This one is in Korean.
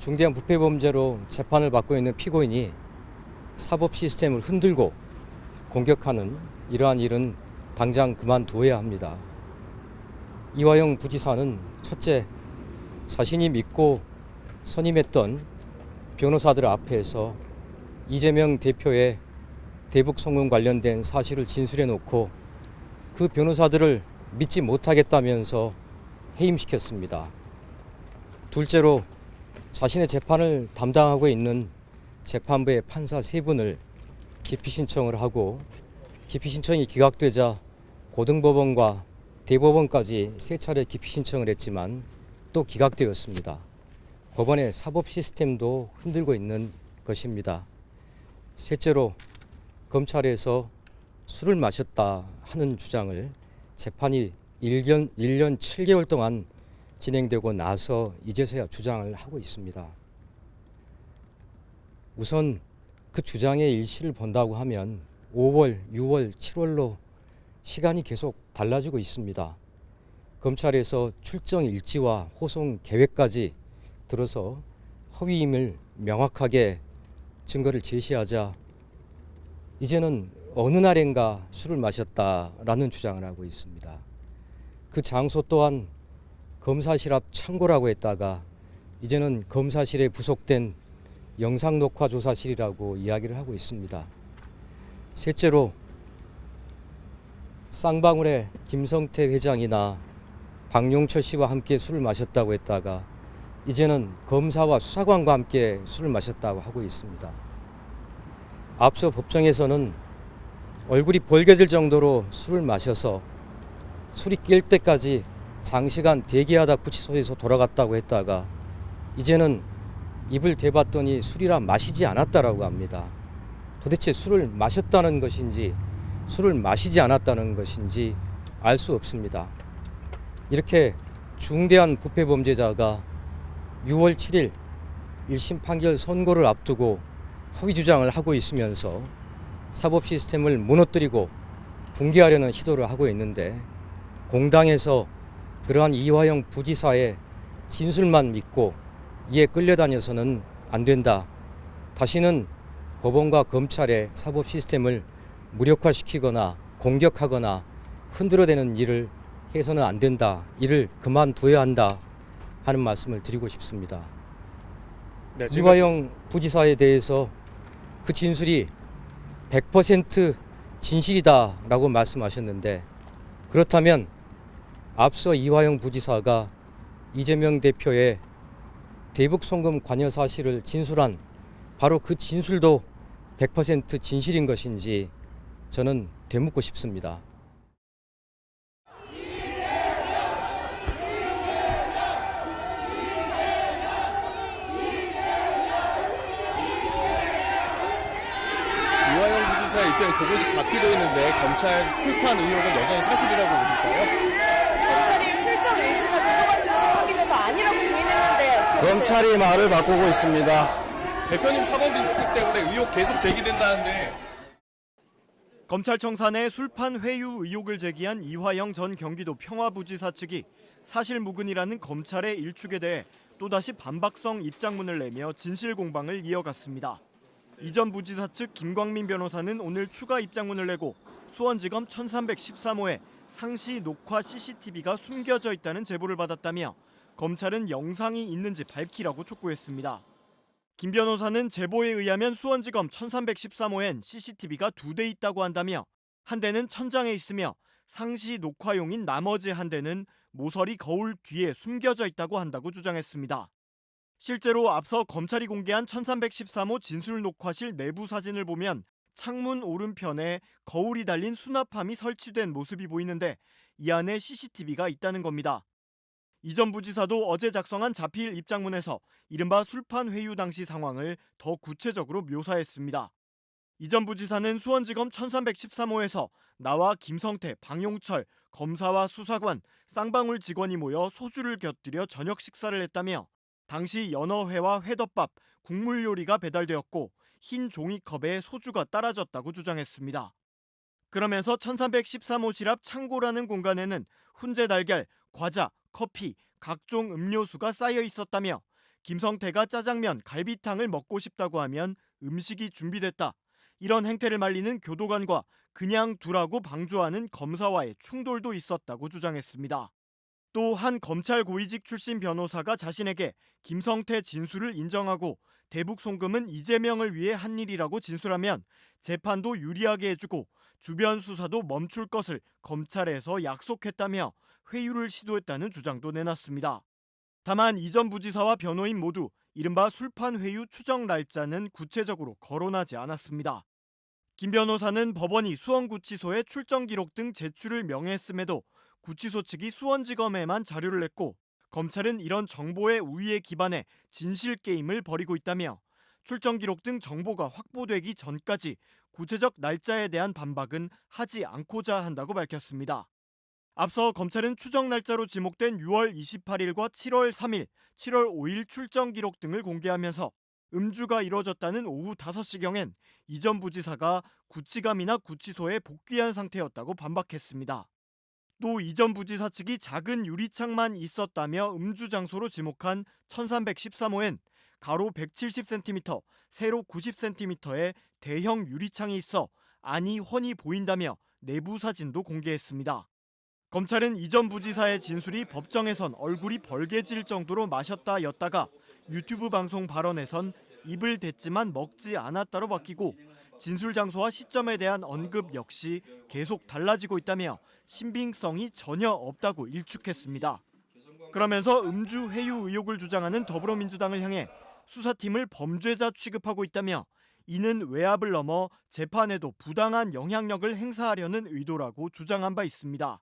중대한 부패 범죄로 재판을 받고 있는 피고인이 사법 시스템을 흔들고 공격하는 이러한 일은 당장 그만두어야 합니다. 이화영 부지사는 첫째, 자신이 믿고 선임했던 변호사들 앞에서 이재명 대표의 대북 송금 관련된 사실을 진술해 놓고 그 변호사들을 믿지 못하겠다면서 해임시켰습니다. 둘째로 자신의 재판을 담당하고 있는 재판부의 판사 3분을 기피 신청을 하고 기피 신청이 기각되자 고등법원과 대법원까지 3차례 기피 신청을 했지만 또 기각되었습니다. 법원의 사법 시스템도 흔들고 있는 것입니다. 셋째로 검찰에서 술을 마셨다 하는 주장을 재판이 1년 7개월 동안 진행되고 나서 이제서야 주장을 하고 있습니다. 우선 그 주장의 일시를 본다고 하면 5월, 6월, 7월로 시간이 계속 달라지고 있습니다. 검찰에서 출정 일지와 호송 계획까지 들어서 허위임을 명확하게 증거를 제시하자 이제는 어느 날인가 술을 마셨다라는 주장을 하고 있습니다. 그 장소 또한 검사실 앞 창고라고 했다가 이제는 검사실에 부속된 영상녹화 조사실이라고 이야기를 하고 있습니다. 셋째로 쌍방울의 김성태 회장이나 박용철 씨와 함께 술을 마셨다고 했다가 이제는 검사와 수사관과 함께 술을 마셨다고 하고 있습니다. 앞서 법정에서는 얼굴이 벌개질 정도로 술을 마셔서 술이 깰 때까지 장시간 대기하다 구치소에서 돌아갔다고 했다가 이제는 입을 대봤더니 술이라 마시지 않았다라고 합니다. 도대체 술을 마셨다는 것인지 술을 마시지 않았다는 것인지 알 수 없습니다. 이렇게 중대한 부패 범죄자가 6월 7일 1심 판결 선고를 앞두고 허위 주장을 하고 있으면서 사법 시스템을 무너뜨리고 붕괴하려는 시도를 하고 있는데 공당에서 그러한 이화영 부지사의 진술만 믿고 이에 끌려다녀서는 안 된다. 다시는 법원과 검찰의 사법 시스템을 무력화시키거나 공격하거나 흔들어대는 일을 해서는 안 된다. 이를 그만둬야 한다 하는 말씀을 드리고 싶습니다. 네, 이화영 부지사에 대해서 그 진술이 100% 진실이다라고 말씀하셨는데 그렇다면 앞서 이화영 부지사가 이재명 대표의 대북 송금 관여 사실을 진술한 바로 그 진술도 100% 진실인 것인지 저는 되묻고 싶습니다. 이화영 부지사 일정이 조금씩 바뀌고 있는데 검찰 풀판 의혹은 여전히 사실이라고 보실까요? 검찰이 출정 의지가 도로관증서 확인해서 아니라고 부인했는데 검찰이 말을 바꾸고 있습니다. 대표님 사법 리스크 때문에 의혹 계속 제기된다는데 검찰청사 내 술판 회유 의혹을 제기한 이화영 전 경기도 평화부지사 측이 사실무근이라는 검찰의 일축에 대해 또다시 반박성 입장문을 내며 진실 공방을 이어갔습니다. 이 전 부지사 측 김광민 변호사는 오늘 추가 입장문을 내고 수원지검 1313호에 상시 녹화 CCTV가 숨겨져 있다는 제보를 받았다며 검찰은 영상이 있는지 밝히라고 촉구했습니다. 김 변호사는 제보에 의하면 수원지검 1313호엔 CCTV가 2대 있다고 한다며 한 대는 천장에 있으며 상시 녹화용인 나머지 한 대는 모서리 거울 뒤에 숨겨져 있다고 한다고 주장했습니다. 실제로 앞서 검찰이 공개한 1313호 진술 녹화실 내부 사진을 보면 창문 오른편에 거울이 달린 수납함이 설치된 모습이 보이는데 이 안에 CCTV가 있다는 겁니다. 이 전 부지사도 어제 작성한 자필 입장문에서 이른바 술판 회유 당시 상황을 더 구체적으로 묘사했습니다. 이 전 부지사는 수원지검 1313호에서 나와 김성태, 박용철, 검사와 수사관, 쌍방울 직원이 모여 소주를 곁들여 저녁 식사를 했다며 당시 연어회와 회덮밥, 국물 요리가 배달되었고 흰 종이컵에 소주가 따라졌다고 주장했습니다. 그러면서 1313호실 앞 창고라는 공간에는 훈제 달걀, 과자, 커피, 각종 음료수가 쌓여 있었다며 김성태가 짜장면, 갈비탕을 먹고 싶다고 하면 음식이 준비됐다. 이런 행태를 말리는 교도관과 그냥 두라고 방조하는 검사와의 충돌도 있었다고 주장했습니다. 또 한 검찰 고위직 출신 변호사가 자신에게 김성태 진술을 인정하고 대북 송금은 이재명을 위해 한 일이라고 진술하면 재판도 유리하게 해주고 주변 수사도 멈출 것을 검찰에서 약속했다며 회유를 시도했다는 주장도 내놨습니다. 다만 이 전 부지사와 변호인 모두 이른바 술판 회유 추정 날짜는 구체적으로 거론하지 않았습니다. 김 변호사는 법원이 수원구치소에 출정 기록 등 제출을 명했음에도 구치소 측이 수원지검에만 자료를 냈고 검찰은 이런 정보의 우위에 기반해 진실 게임을 벌이고 있다며 출정 기록 등 정보가 확보되기 전까지 구체적 날짜에 대한 반박은 하지 않고자 한다고 밝혔습니다. 앞서 검찰은 추정 날짜로 지목된 6월 28일과 7월 3일, 7월 5일 출정 기록 등을 공개하면서 음주가 이뤄졌다는 오후 5시경엔 이 전 부지사가 구치감이나 구치소에 복귀한 상태였다고 반박했습니다. 또 이 전 부지사 측이 작은 유리창만 있었다며 음주 장소로 지목한 1313호엔 가로 170cm, 세로 90cm의 대형 유리창이 있어 안이 훤히 보인다며 내부 사진도 공개했습니다. 검찰은 이 전 부지사의 진술이 법정에선 얼굴이 벌개질 정도로 마셨다였다가 유튜브 방송 발언에선 입을 댔지만 먹지 않았다로 바뀌고 진술 장소와 시점에 대한 언급 역시 계속 달라지고 있다며 신빙성이 전혀 없다고 일축했습니다. 그러면서 음주 회유 의혹을 주장하는 더불어민주당을 향해 수사팀을 범죄자 취급하고 있다며 이는 외압을 넘어 재판에도 부당한 영향력을 행사하려는 의도라고 주장한 바 있습니다.